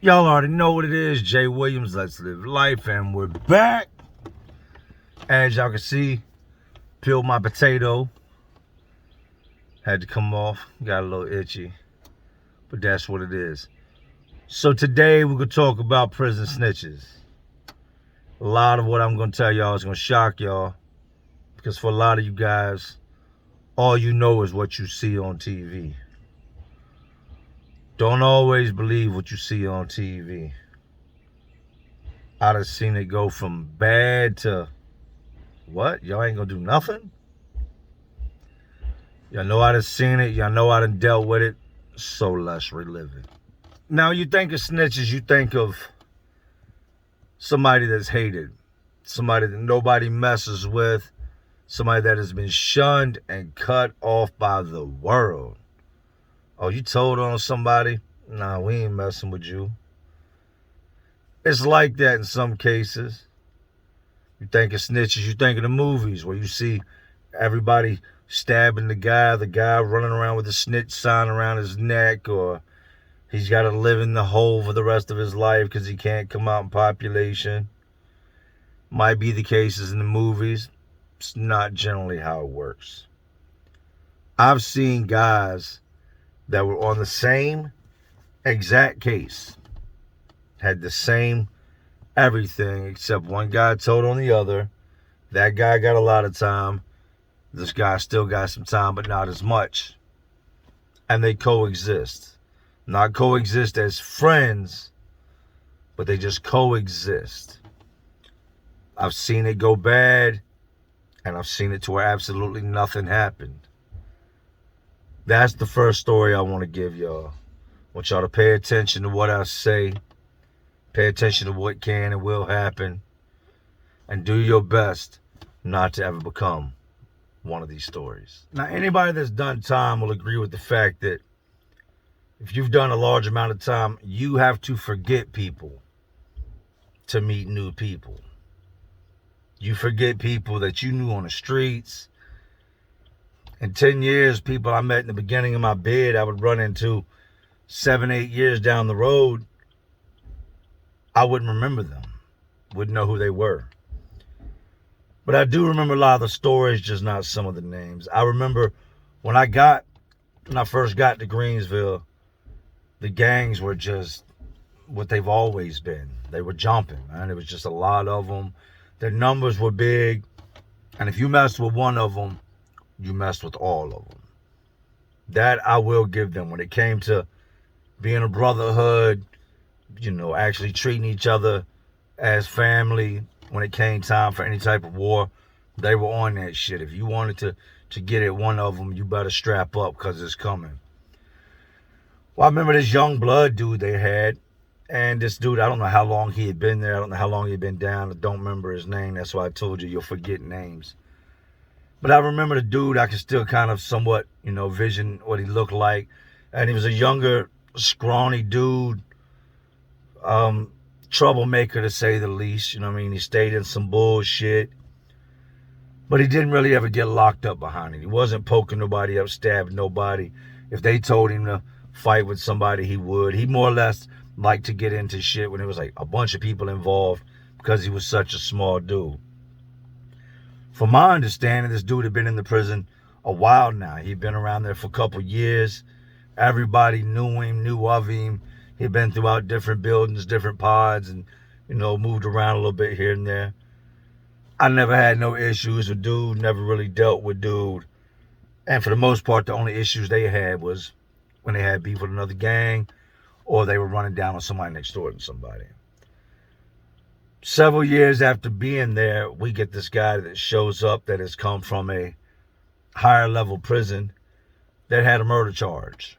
Y'all already know what it is. Jay Williams, Let's Live Life, and we're back. As y'all can see, peeled my potato. Had to come off. Got a little itchy. But that's what it is. So today we're going to talk about prison snitches. A lot of what I'm going to tell y'all is going to shock y'all. Because for a lot of you guys, all you know is what you see on TV. Don't always believe what you see on TV. I done seen it go from bad to, what? Y'all ain't gonna do nothing? Y'all know I done seen it. Y'all know I done dealt with it. So let's relive it. Now, you think of snitches, you think of somebody that's hated. Somebody that nobody messes with. Somebody that has been shunned and cut off by the world. Oh, you told on somebody? Nah, we ain't messing with you. It's like that in some cases. You think of snitches, you think of the movies where you see everybody stabbing the guy running around with a snitch sign around his neck, or he's got to live in the hole for the rest of his life because he can't come out in population. Might be the cases in the movies. It's not generally how it works. I've seen guys that were on the same exact case, had the same everything, except one guy told on the other. That guy got a lot of time. This guy still got some time, but not as much. And they coexist. Not coexist as friends, but they just coexist. I've seen it go bad, and I've seen it to where absolutely nothing happened. That's the first story I want to give y'all. I want y'all to pay attention to what I say. Pay attention to what can and will happen. And do your best not to ever become one of these stories. Now, anybody that's done time will agree with the fact that if you've done a large amount of time, you have to forget people to meet new people. You forget people that you knew on the streets. In 10 years, people I met in the beginning of my bid, I would run into 7, 8 years down the road. I wouldn't remember them. Wouldn't know who they were. But I do remember a lot of the stories, just not some of the names. I remember when I first got to Greensville, the gangs were just what they've always been. They were jumping, man. It was just a lot of them. Their numbers were big. And if you messed with one of them, you messed with all of them. That I will give them. When it came to being a brotherhood, actually treating each other as family, when it came time for any type of war, they were on that shit. If you wanted to get at one of them, you better strap up because it's coming. Well, I remember this young blood dude they had. And this dude, I don't know how long he had been there. I don't know how long he had been down. I don't remember his name. That's why I told you you'll forget names. But I remember the dude. I can still kind of somewhat, vision what he looked like. And he was a younger, scrawny dude. Troublemaker, to say the least. He stayed in some bullshit. But he didn't really ever get locked up behind it. He wasn't poking nobody up, stabbing nobody. If they told him to fight with somebody, he would. He more or less liked to get into shit when it was like a bunch of people involved because he was such a small dude. From my understanding, this dude had been in the prison a while now. He'd been around there for a couple years. Everybody knew him, knew of him. He'd been throughout different buildings, different pods, and, moved around a little bit here and there. I never had no issues with dude, never really dealt with dude. And for the most part, the only issues they had was when they had beef with another gang or they were running down on somebody next door to somebody. Several years after being there, we get this guy that shows up that has come from a higher level prison that had a murder charge,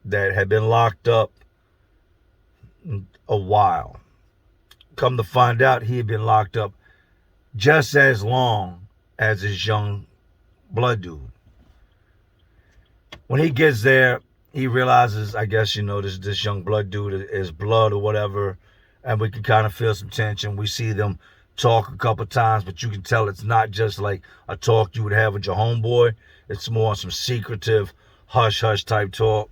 that had been locked up a while. Come to find out, he had been locked up just as long as his young blood dude. When he gets there, he realizes, I guess, this young blood dude is blood or whatever, and we can kind of feel some tension. We see them talk a couple times, but you can tell it's not just like a talk you would have with your homeboy. It's more some secretive, hush-hush type talk.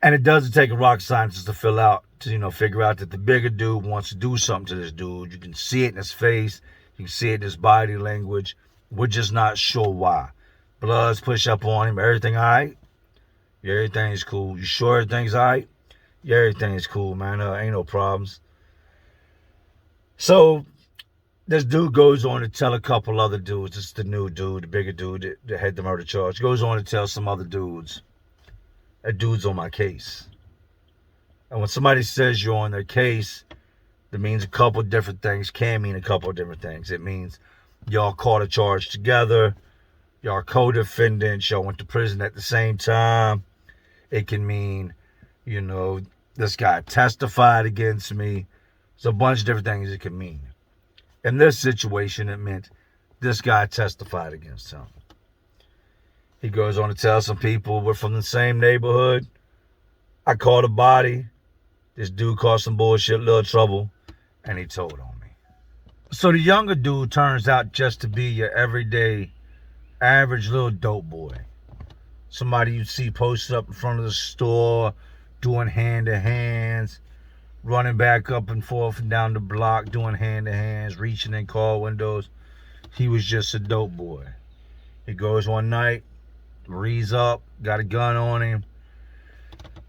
And it doesn't take a rocket scientist to figure out that the bigger dude wants to do something to this dude. You can see it in his face. You can see it in his body language. We're just not sure why. Bloods push up on him. Everything all right? Yeah, everything's cool. You sure everything's all right? Yeah, everything's cool, man. Ain't no problems. So this dude goes on to tell a couple other dudes. It's the new dude, the bigger dude that had the murder charge. Goes on to tell some other dudes, that dude's on my case. And when somebody says you're on their case, that means a couple of different things. Can mean a couple of different things. It means y'all caught a charge together. Y'all are co-defendants. Y'all went to prison at the same time. It can mean, this guy testified against me. There's a bunch of different things it can mean. In this situation, it meant this guy testified against him. He goes on to tell some people, we're from the same neighborhood. I caught a body. This dude caused some bullshit, little trouble, and he told on me. So the younger dude turns out just to be your everyday, average little dope boy. Somebody you see posted up in front of the store, doing hand-to-hands, running back up and forth and down the block, doing hand-to-hands, reaching in car windows. He was just a dope boy. He goes one night, rees up, got a gun on him,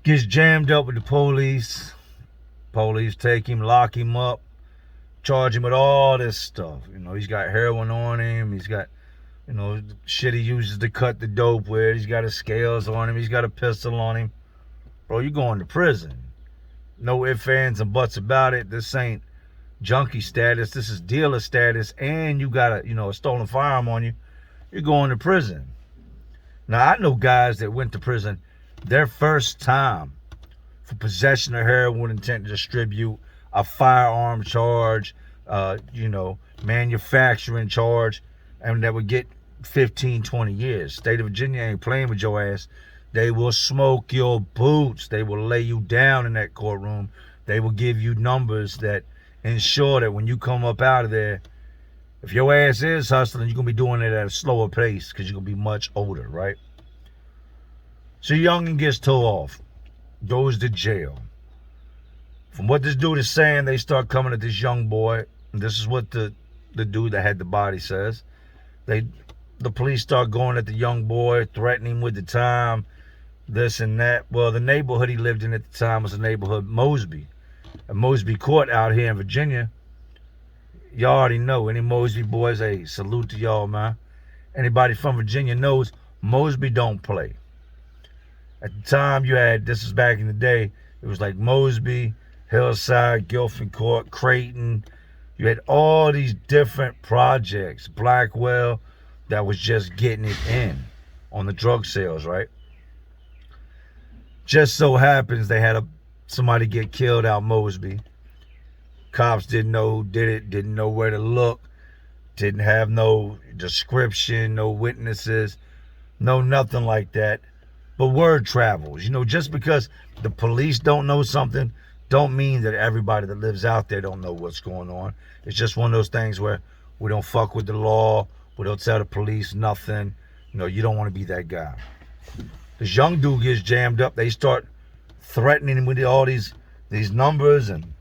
gets jammed up with the police. Police take him, lock him up, charge him with all this stuff. He's got heroin on him. He's got, shit he uses to cut the dope with. He's got his scales on him. He's got a pistol on him. Bro, you going to prison. No ifs, ands, and buts about it. This ain't junkie status. This is dealer status. And you got a stolen firearm on you. You're going to prison. Now, I know guys that went to prison their first time for possession of heroin with intent to distribute, a firearm charge, manufacturing charge, and that would get 15, 20 years. State of Virginia ain't playing with your ass. They will smoke your boots. They will lay you down in that courtroom. They will give you numbers that ensure that when you come up out of there, if your ass is hustling, you're going to be doing it at a slower pace because you're going to be much older, right? So youngin' gets told off, goes to jail. From what this dude is saying, they start coming at this young boy. And this is what the dude that had the body says. The police start going at the young boy, threatening him with the time, this and that. Well, the neighborhood he lived in at the time was the neighborhood Mosby. And Mosby Court out here in Virginia, y'all already know. Any Mosby boys, hey, salute to y'all, man. Anybody from Virginia knows Mosby don't play. At the time this is back in the day, it was like Mosby, Hillside, Guilford Court, Creighton. You had all these different projects, Blackwell, that was just getting it in on the drug sales, right? Just so happens they had somebody get killed out Mosby. Cops didn't know who did it, didn't know where to look, didn't have no description, no witnesses, no nothing like that. But word travels. Just because the police don't know something, don't mean that everybody that lives out there don't know what's going on. It's just one of those things where we don't fuck with the law. We don't tell the police nothing. You don't want to be that guy. This young dude gets jammed up. They start threatening him with all these numbers and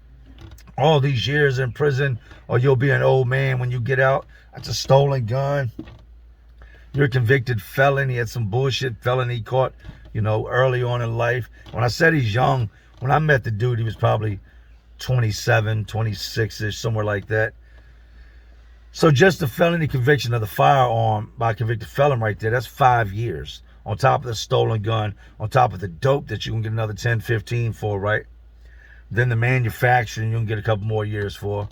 all these years in prison, or you'll be an old man when you get out. That's a stolen gun. You're a convicted felon. He had some bullshit felony caught, early on in life. When I said he's young, when I met the dude, he was probably 27, 26-ish, somewhere like that. So just the felony conviction of the firearm by a convicted felon right there, that's 5 years. On top of the stolen gun, on top of the dope that you can get another 10, 15 for, right? Then the manufacturing, you can get a couple more years for.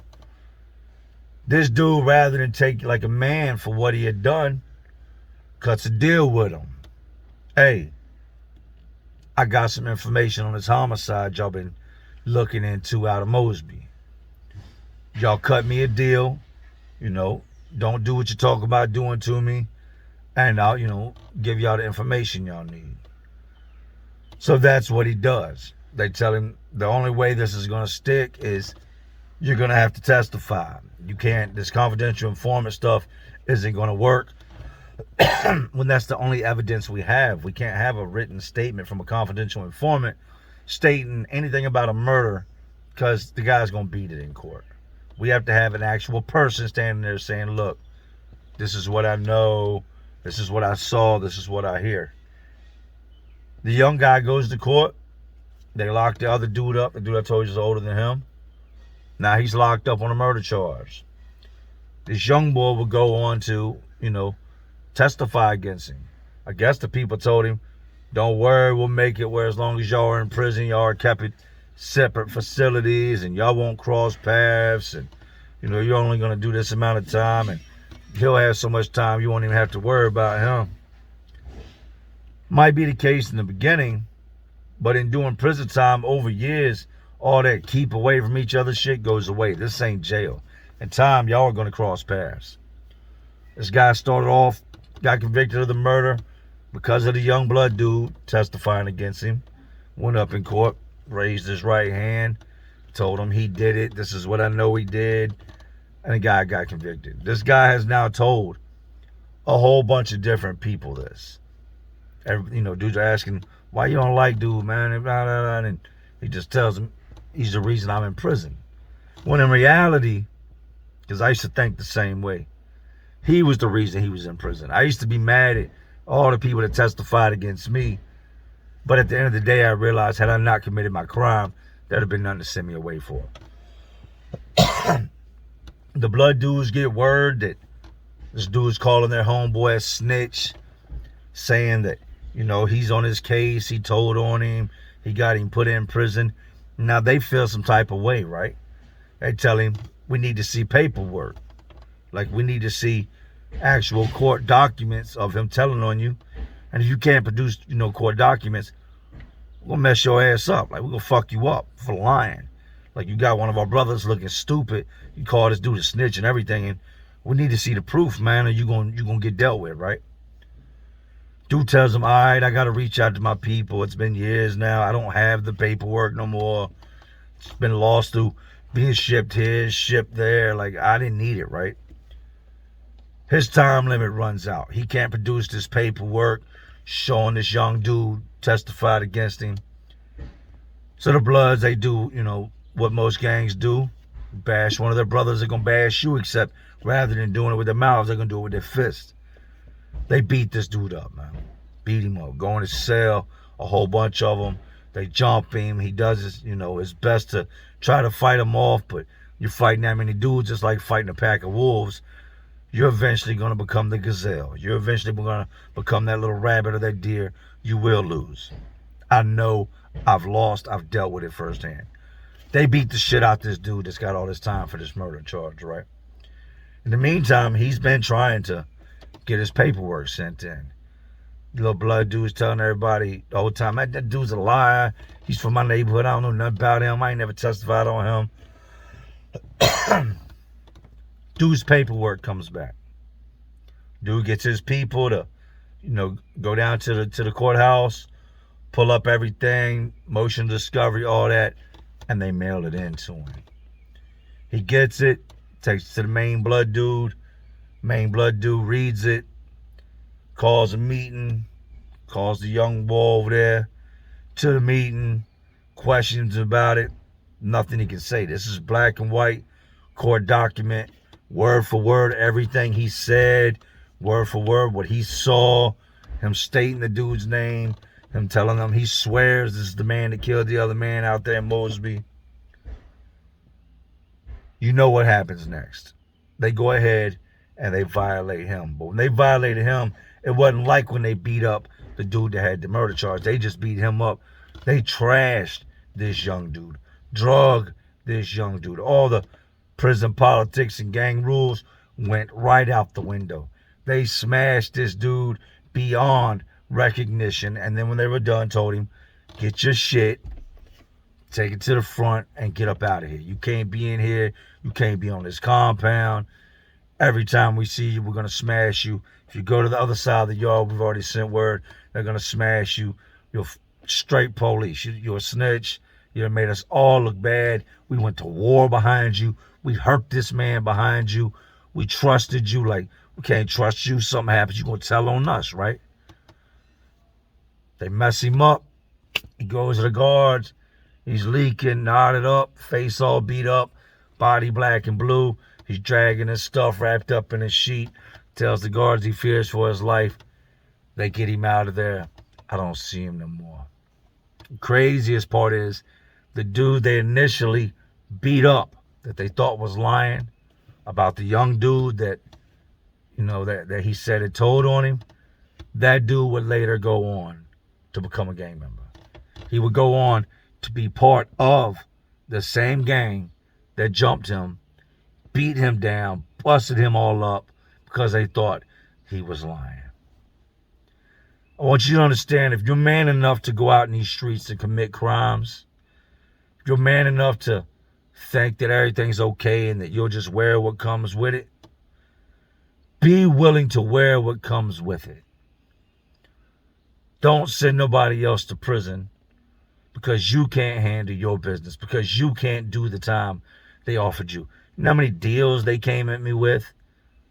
This dude, rather than take like a man for what he had done, cuts a deal with him. Hey, I got some information on this homicide y'all been looking into out of Mosby. Y'all cut me a deal. Don't do what you talk about doing to me. And I'll, give y'all the information y'all need. So that's what he does. They tell him the only way this is going to stick is you're going to have to testify. You can't, this confidential informant stuff isn't going to work. when that's the only evidence we have. We can't have a written statement from a confidential informant stating anything about a murder because the guy's going to beat it in court. We have to have an actual person standing there saying, look, this is what I know, this is what I saw, this is what I hear. The young guy goes to court. They lock the other dude up. The dude I told you is older than him. Now he's locked up on a murder charge. This young boy will go on to, testify against him. I guess the people told him, don't worry, we'll make it where as long as y'all are in prison, y'all are kept at separate facilities and y'all won't cross paths, and you're only going to do this amount of time, and he'll have so much time you won't even have to worry about him. Might be the case in the beginning, but in doing prison time over years, all that keep away from each other shit goes away. This ain't jail. In time, y'all are going to cross paths. This guy started off, got convicted of the murder because of the young blood dude testifying against him. Went up in court, raised his right hand, told him he did it. This is what I know he did. And the guy got convicted. This guy has now told a whole bunch of different people this. Dudes are asking, why you don't like dude, man? And he just tells them he's the reason I'm in prison. When in reality, because I used to think the same way, he was the reason he was in prison. I used to be mad at all the people that testified against me. But at the end of the day, I realized had I not committed my crime, there'd have been nothing to send me away for. The blood dudes get word that this dude's calling their homeboy a snitch, saying that, he's on his case, he told on him, he got him put in prison. Now they feel some type of way, right? They tell him, we need to see paperwork. Like, we need to see actual court documents of him telling on you. And if you can't produce, court documents, we're going to mess your ass up. Like, we're going to fuck you up for lying. Like, you got one of our brothers looking stupid. You call this dude a snitch and everything. And we need to see the proof, man, or you're going to get dealt with, right? Dude tells him, all right, I got to reach out to my people. It's been years now. I don't have the paperwork no more. It's been lost through being shipped here, shipped there. Like, I didn't need it, right? His time limit runs out. He can't produce this paperwork showing this young dude testified against him. So the Bloods, they do, what most gangs do. Bash one of their brothers, they're going to bash you, except rather than doing it with their mouths, they're going to do it with their fists. They beat this dude up, man. Beat him up. Go in his cell, a whole bunch of them. They jump him. He does his best to try to fight him off, but you're fighting that many dudes, just like fighting a pack of wolves. You're eventually going to become the gazelle. You're eventually going to become that little rabbit or that deer. You will lose. I know. I've lost. I've dealt with it firsthand. They beat the shit out this dude that's got all this time for this murder charge, right? In the meantime, he's been trying to get his paperwork sent in. The little blood dude's telling everybody the whole time, that dude's a liar. He's from my neighborhood. I don't know nothing about him. I ain't never testified on him. Dude's paperwork comes back. Dude gets his people to, go down to the courthouse, pull up everything, motion discovery, all that, and they mail it in to him. He gets it, takes it to the main blood dude. Main blood dude reads it, calls a meeting, calls the young boy over there to the meeting, questions about it. Nothing he can say. This is black and white court document. Word for word, everything he said, word for word, what he saw, him stating the dude's name, him telling them he swears this is the man that killed the other man out there in Mosby. You know what happens next. They go ahead and they violate him. But when they violated him, it wasn't like when they beat up the dude that had the murder charge. They just beat him up. They trashed this young dude, drug this young dude. All the prison politics and gang rules went right out the window. They smashed this dude beyond recognition. And then when they were done, told him, get your shit, take it to the front, and get up out of here. You can't be in here. You can't be on this compound. Every time we see you, we're going to smash you. If you go to the other side of the yard, we've already sent word, they're going to smash you. You're straight police. You're a snitch. You made us all look bad. We went to war behind you. We hurt this man behind you. We trusted you. Like, We can't trust you. Something happens, you're going to tell on us, right? They mess him up. He goes to the guards. He's leaking, knotted up, face all beat up, body black and blue. He's dragging his stuff wrapped up in a sheet. Tells the guards he fears for his life. They get him out of there. I don't see him no more. The craziest part is the dude they initially beat up that they thought was lying about the young dude that, that he said had told on him. That dude would later go on to become a gang member. He would go on to be part of the same gang that jumped him, beat him down, busted him all up because they thought he was lying. I want you to understand, if you're man enough to go out in these streets and commit crimes, if you're man enough to think that everything's okay and that you'll just wear what comes with it, be willing to wear what comes with it. Don't send nobody else to prison because you can't handle your business, because you can't do the time they offered you. You know how many deals they came at me with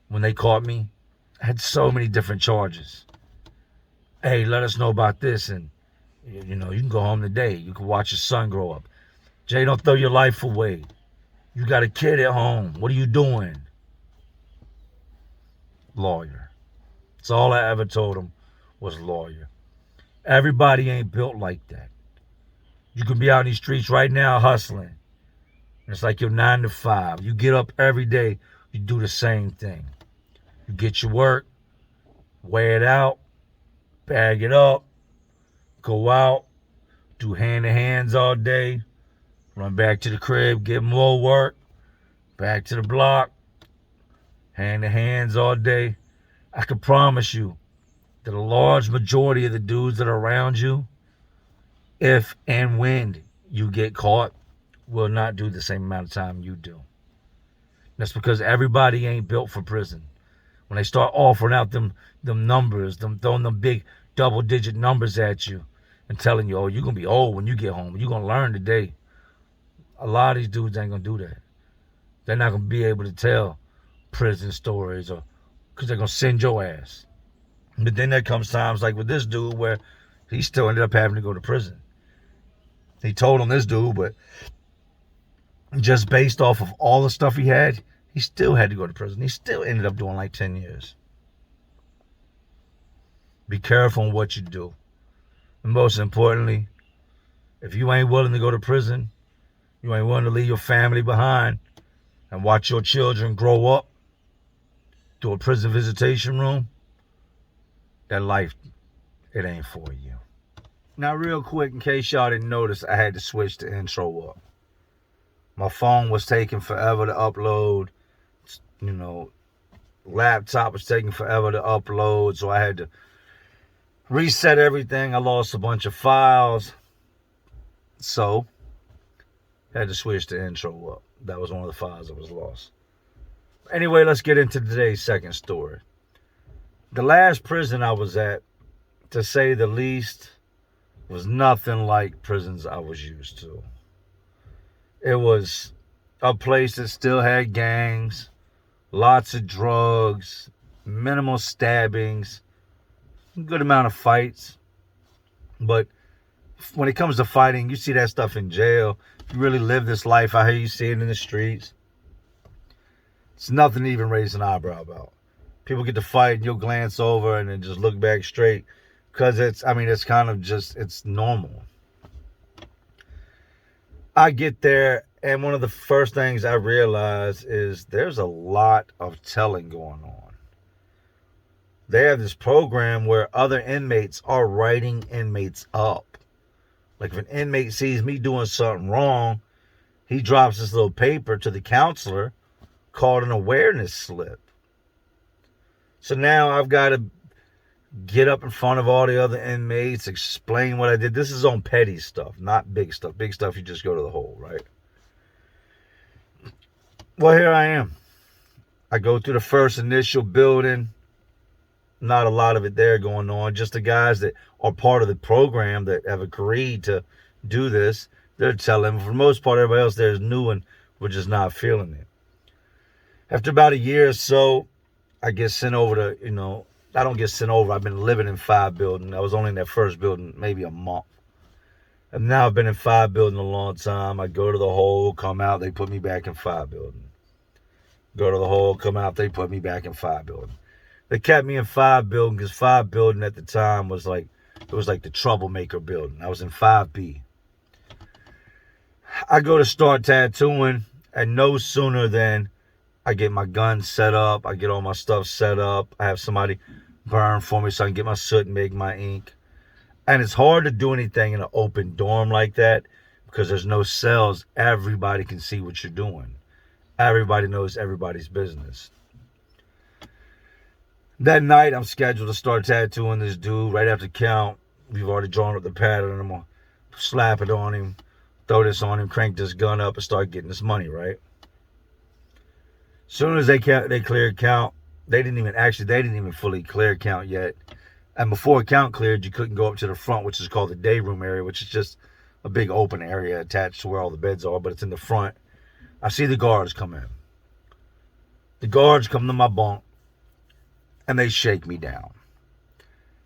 when they caught me? I had so many different charges. Hey, let us know about this, and you can go home today. You can watch your son grow up. Jay, don't throw your life away. You got a kid at home. What are you doing? Lawyer. That's all I ever told him was lawyer. Everybody ain't built like that. You can be out in these streets right now hustling. It's like you're 9 to 5. You get up every day, you do the same thing. You get your work, wear it out, bag it up, go out, do hand-to-hands all day, run back to the crib, get more work, back to the block, hand-to-hands all day. I can promise you that a large majority of the dudes that are around you, if and when you get caught, will not do the same amount of time you do. That's because everybody ain't built for prison. When they start offering out them numbers, throwing them big double-digit numbers at you and telling you, oh, you're going to be old when you get home. You're going to learn today. A lot of these dudes ain't going to do that. They're not going to be able to tell prison stories because they're going to send your ass. But then there comes times like with this dude where he still ended up having to go to prison. He told on this dude, but just based off of all the stuff he had, he still had to go to prison. He still ended up doing like 10 years. Be careful on what you do. And most importantly, if you ain't willing to go to prison, you ain't willing to leave your family behind and watch your children grow up to a prison visitation room, that life, it ain't for you. Now, real quick, in case y'all didn't notice, I had to switch the intro up. My phone was taking forever to upload. Laptop was taking forever to upload, so I had to reset everything. I lost a bunch of files, so I had to switch the intro up. That was one of the files that was lost. Anyway, let's get into today's second story. The last prison I was at, to say the least, was nothing like prisons I was used to. It was a place that still had gangs, lots of drugs, minimal stabbings, a good amount of fights. But when it comes to fighting, you see that stuff in jail. If you really live this life out here, you see it in the streets. It's nothing to even raise an eyebrow about. People get to fight and you'll glance over and then just look back straight. Because it's kind of just, it's normal. I get there, and one of the first things I realize is there's a lot of telling going on. They have this program where other inmates are writing inmates up. Like if an inmate sees me doing something wrong, he drops this little paper to the counselor called an awareness slip. So now I've got to get up in front of all the other inmates, explain what I did. This is on petty stuff, not big stuff. Big stuff, you just go to the hole, right? Well, here I am. I go through the first initial building. Not a lot of it there going on. Just the guys that are part of the program that have agreed to do this, they're telling. For the most part, everybody else there is new and we're just not feeling it. After about a year or so, I get sent over to, I don't get sent over. I've been living in 5 building. I was only in that first building maybe a month. And now I've been in 5 building a long time. I go to the hole, come out, they put me back in 5 building. Go to the hole, come out, they put me back in 5 building. They kept me in 5 building because 5 building at the time was like the troublemaker building. I was in 5B. I go to start tattooing, and no sooner than I get my gun set up, I get all my stuff set up, I have somebody burn for me so I can get my soot and make my ink. And it's hard to do anything in an open dorm like that because there's no cells. Everybody can see what you're doing. Everybody knows everybody's business. That night, I'm scheduled to start tattooing this dude right after count. We've already drawn up the pattern. I'm going to slap it on him, throw this on him, crank this gun up, and start getting this money, right? As soon as they cleared count, they didn't even fully clear count yet. And before count cleared, you couldn't go up to the front, which is called the day room area, which is just a big open area attached to where all the beds are, but it's in the front. I see the guards come in. The guards come to my bunk, and they shake me down.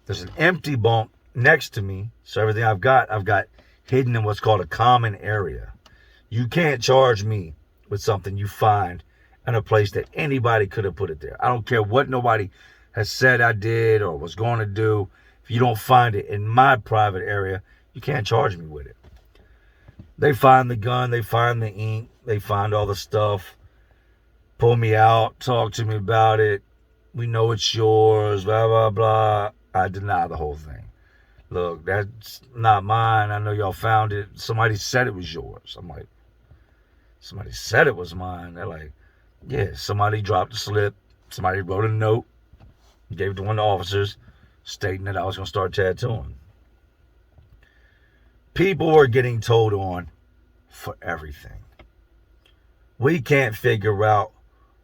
There's an empty bunk next to me, so everything I've got hidden in what's called a common area. You can't charge me with something you find in a place that anybody could have put it there. I don't care what nobody has said I did or was going to do. If you don't find it in my private area, you can't charge me with it. They find the gun, they find the ink, they find all the stuff, pull me out, talk to me about it. We know it's yours, blah, blah, blah. I deny the whole thing. Look, that's not mine. I know y'all found it. Somebody said it was yours. I'm like, somebody said it was mine. They're like, yeah, somebody dropped a slip. Somebody wrote a note, gave it to one of the officers, stating that I was going to start tattooing. People are getting told on for everything. We can't figure out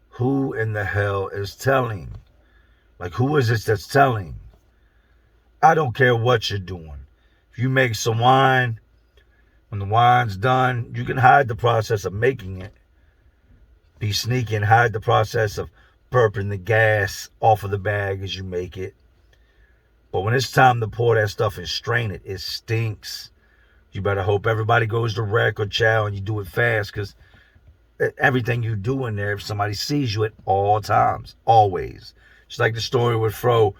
who in the hell is telling. Like, who is this that's telling? I don't care what you're doing. If you make some wine, when the wine's done, you can hide the process of making it. Be sneaky and hide the process of burping the gas off of the bag as you make it. But when it's time to pour that stuff and strain it, it stinks. You better hope everybody goes to rec or chow and you do it fast, because everything you do in there, if somebody sees you at all times, always. Just like the story with Fro.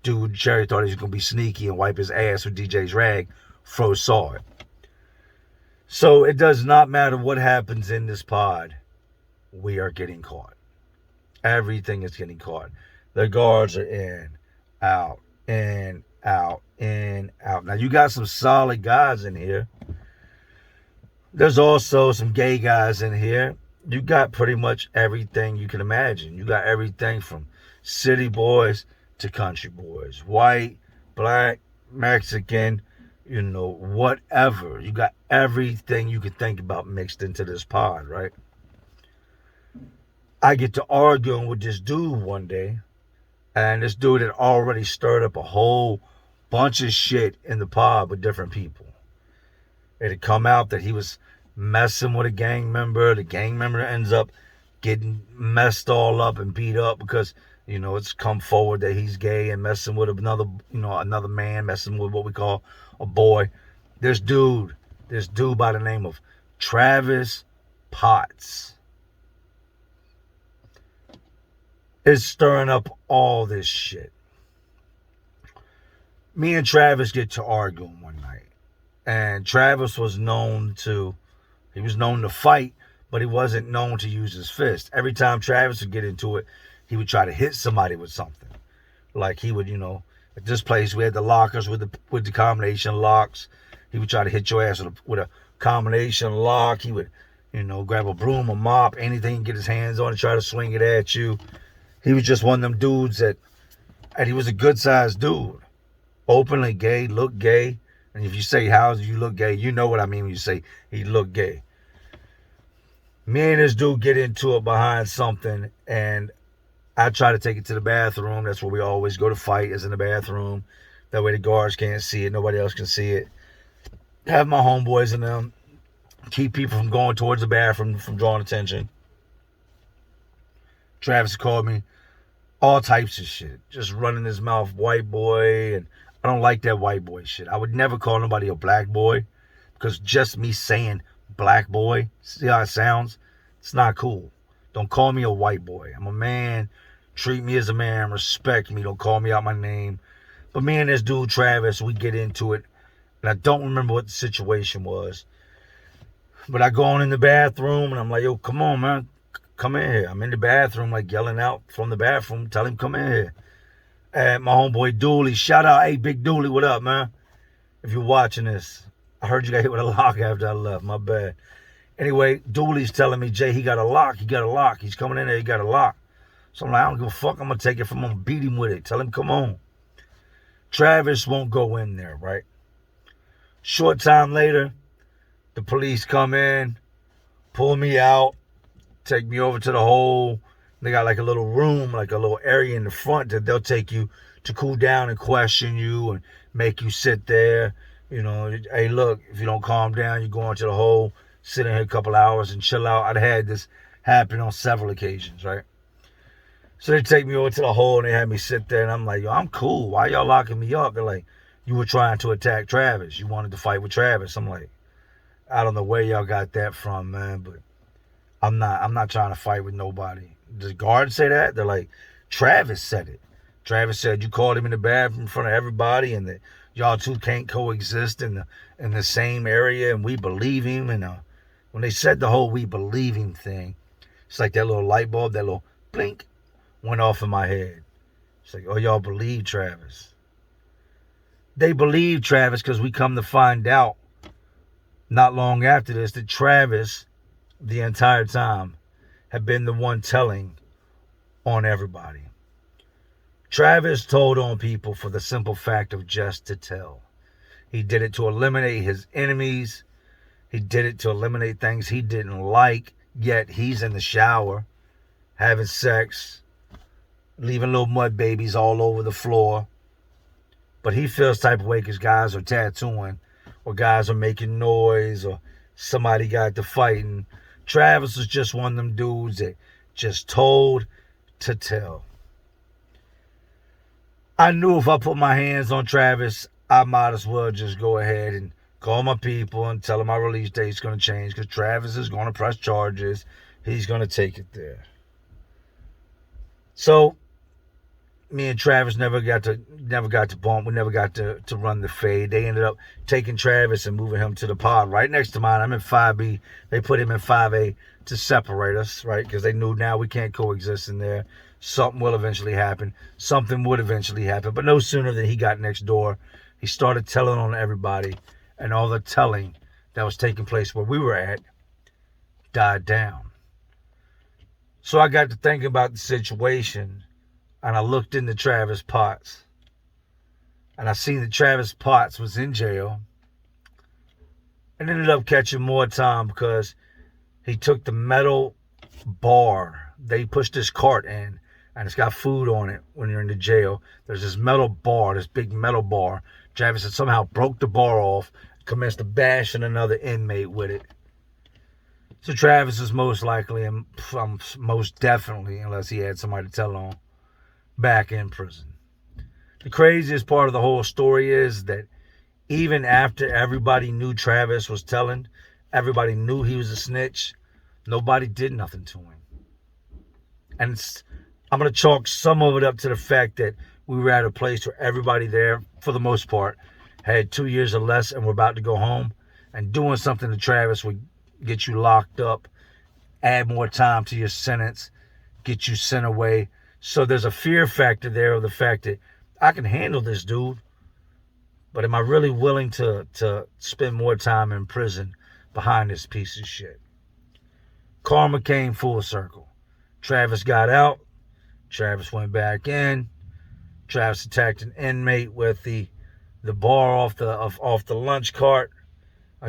Dude, Cherry thought he was going to be sneaky and wipe his ass with DJ's rag. Fro saw it. So it does not matter what happens in this pod. We are getting caught. Everything is getting caught. The guards are in, out, in, out, in, out. Now, you got some solid guys in here. There's also some gay guys in here. You got pretty much everything you can imagine. You got everything from city boys to country boys. White, black, Mexican, whatever. You got everything you could think about mixed into this pod, right? I get to arguing with this dude one day, and this dude had already stirred up a whole bunch of shit in the pod with different people. It had come out that he was messing with a gang member. The gang member ends up getting messed all up and beat up because, it's come forward that he's gay and messing with another man, messing with what we call a boy. This dude by the name of Travis Potts is stirring up all this shit. Me and Travis get to arguing one night. And Travis was known to fight, but he wasn't known to use his fist. Every time Travis would get into it, he would try to hit somebody with something. Like he would, at this place we had the lockers with the combination locks. He would try to hit your ass with a combination lock. He would, grab a broom, a mop, anything, get his hands on it, try to swing it at you. He was just one of them dudes and he was a good sized dude. Openly gay, looked gay. And if you say, how do you look gay? You know what I mean when you say he looked gay. Me and this dude get into it behind something, and I try to take it to the bathroom. That's where we always go to fight, is in the bathroom. That way the guards can't see it. Nobody else can see it. Have my homeboys in them. Keep people from going towards the bathroom, from drawing attention. Travis called me all types of shit. Just running his mouth, white boy, and I don't like that white boy shit. I would never call nobody a black boy, because just me saying black boy, see how it sounds? It's not cool. Don't call me a white boy. I'm a man. Treat me as a man. Respect me. Don't call me out my name. But me and this dude, Travis, we get into it. And I don't remember what the situation was. But I go on in the bathroom and I'm like, yo, come on, man. Come in here. I'm in the bathroom, like yelling out from the bathroom. Tell him, come in here. And my homeboy Dooley, shout out. Hey, Big Dooley, what up, man? If you're watching this. I heard you got hit with a lock after I left. My bad. Anyway, Dooley's telling me, Jay, he got a lock. He got a lock. He's coming in there. He got a lock. So I'm like, I don't give a fuck. I'm going to take it from him. Beat him with it. Tell him, come on. Travis won't go in there, right? Short time later, the police come in, pull me out, take me over to the hole. They got like a little room, like a little area in the front that they'll take you to cool down and question you and make you sit there. You know, hey, look, if you don't calm down, you go into the hole, sit in here a couple hours and chill out. I'd had this happen on several occasions, right? So they take me over to the hole and they had me sit there and I'm like, yo, I'm cool. Why y'all locking me up? They're like, you were trying to attack Travis. You wanted to fight with Travis. I'm like, I don't know where y'all got that from, man, but I'm not trying to fight with nobody. Does the guard say that? They're like, Travis said it. Travis said you called him in the bathroom in front of everybody and that y'all two can't coexist in the same area, and we believe him. And when they said the whole we believe him thing, it's like that little light bulb, that little blink went off in my head. It's like, oh, y'all believe Travis. They believe Travis because we come to find out not long after this that Travis, the entire time, had been the one telling on everybody. Travis told on people for the simple fact of just to tell. He did it to eliminate his enemies. He did it to eliminate things he didn't like, yet he's in the shower, having sex, leaving little mud babies all over the floor. But he feels type of way because guys are tattooing, or guys are making noise, or somebody got to fighting. Travis was just one of them dudes that just told to tell. I knew if I put my hands on Travis, I might as well just go ahead and call my people and tell them my release date's going to change because Travis is going to press charges. He's going to take it there. So me and Travis never got to bump. We never got to run the fade. They ended up taking Travis and moving him to the pod right next to mine. I'm in 5B. They put him in 5A to separate us, right? Because they knew now we can't coexist in there. Something will eventually happen. Something would eventually happen. But no sooner than he got next door, he started telling on everybody, and all the telling that was taking place where we were at died down. So I got to thinking about the situation, and I looked into Travis Potts, and I seen that Travis Potts was in jail and ended up catching more time because he took the metal bar. They pushed this cart in, and it's got food on it when you're in the jail. There's this metal bar, this big metal bar. Travis had somehow broke the bar off, commenced to bashing another inmate with it. So Travis is most likely, and most definitely, unless he had somebody to tell on, back in prison. The craziest part of the whole story is that even after everybody knew Travis was telling, everybody knew he was a snitch, nobody did nothing to him. And I'm going to chalk some of it up to the fact that we were at a place where everybody there, for the most part, had 2 years or less and were about to go home. And doing something to Travis would get you locked up, add more time to your sentence, get you sent away. So there's a fear factor there of the fact that I can handle this dude, but am I really willing to spend more time in prison behind this piece of shit? Karma came full circle. Travis got out. Travis went back in. Travis attacked an inmate with the bar off the lunch cart.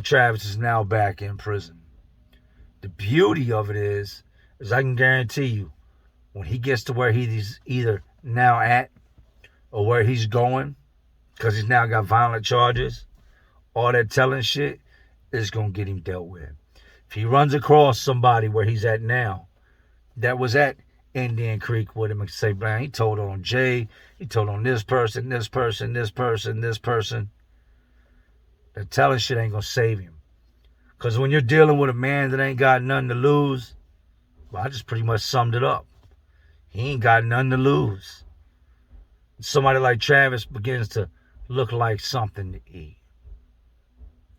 Travis is now back in prison. The beauty of it is I can guarantee you, when he gets to where he's either now at or where he's going, because he's now got violent charges, all that telling shit is going to get him dealt with. If he runs across somebody where he's at now that was at Indian Creek with him and say, man, he told on Jay, he told on this person, this person, this person, this person. That telling shit ain't gonna save him. Because when you're dealing with a man that ain't got nothing to lose, well, I just pretty much summed it up. He ain't got nothing to lose. Somebody like Travis begins to look like something to eat.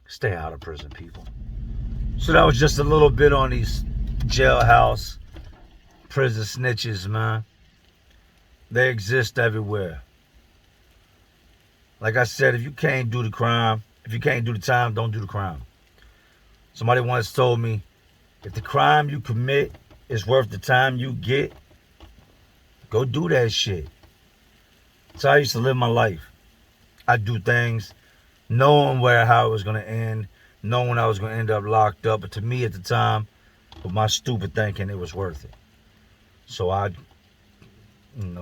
Stay out of prison, people. So that was just a little bit on these jailhouse prison snitches, man. They exist everywhere. Like I said, if you can't do the crime, if you can't do the time, don't do the crime. Somebody once told me, if the crime you commit is worth the time you get, go do that shit. That's how I used to live my life. I do things knowing how it was going to end, knowing I was going to end up locked up. But to me at the time, with my stupid thinking, it was worth it. So I'd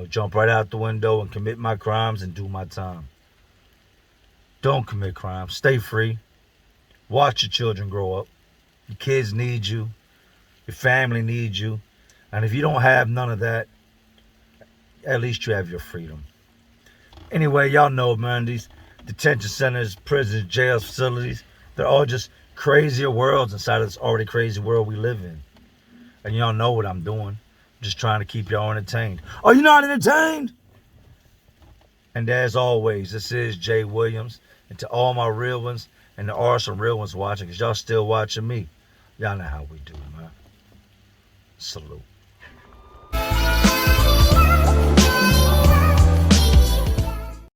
jump right out the window and commit my crimes and do my time. Don't commit crimes. Stay free. Watch your children grow up. Your kids need you. Your family needs you. And if you don't have none of that, at least you have your freedom. Anyway, y'all know, man, these detention centers, prisons, jails, facilities, they're all just crazier worlds inside of this already crazy world we live in. And y'all know what I'm doing. I'm just trying to keep y'all entertained. Are you not entertained? And as always, this is Jay Williams. And to all my real ones, and there are some real ones watching, because y'all still watching me. Y'all know how we do, man. Salute.